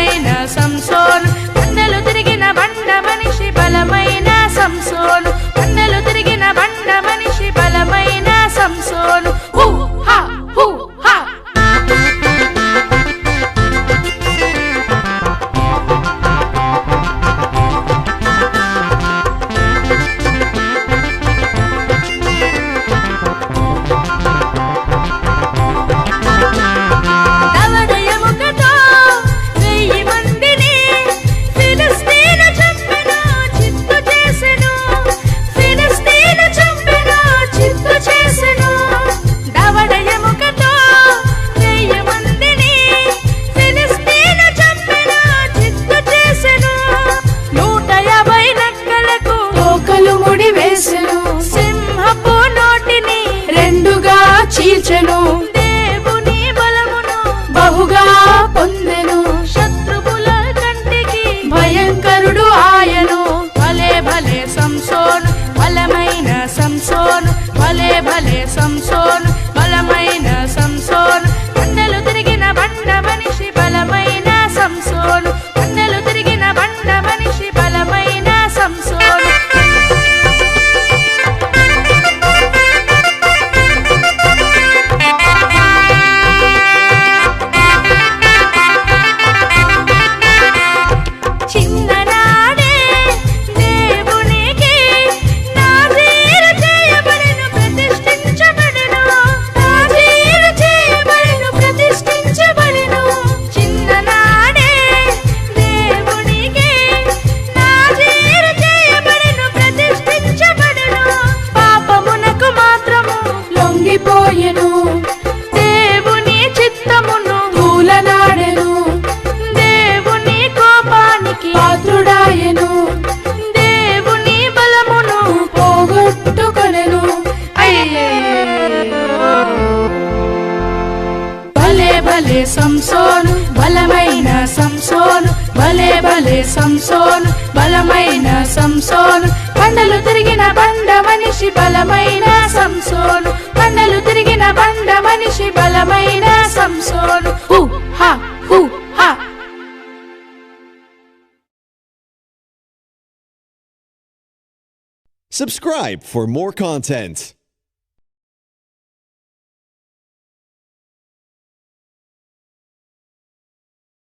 బలమైన సంసోను కొండలు తిరిగిన బండ మనిషి బలమైన సంసోను కొండలు తిరిగిన బండ మనిషి బలమైన సంసోను హూ హా హూ హా చీల్చెను దేవుని బలమును బహుగా పొందెను శత్రువుల కంటికి భయంకరుడు ఆయను భలే భలే సంసోను బలమైన సంసోను భలే భలే సంసోను బలమైన సంసోను కొండలు తిరిగిన బండ మనిషి బలమైన సంసోను కొండలు తిరిగిన బండ మనిషి బలమైన సంసోను దేవుని చిత్తమును తూలనాడెను దేవుని కోపానికి పాత్రుడాయెను దేవుని బలమును పోగొట్టుకొనెను భలే భలే సంసోను బలమైన సంసోను భలే భలే సంసోను బలమైన సంసోను కొండలు తిరిగిన బండ మనిషి బలమైన సంసోను కొండలు తిరిగిన బండ మనిషి బలమైన సంసోను హూ హా హూ హా Subscribe for more content.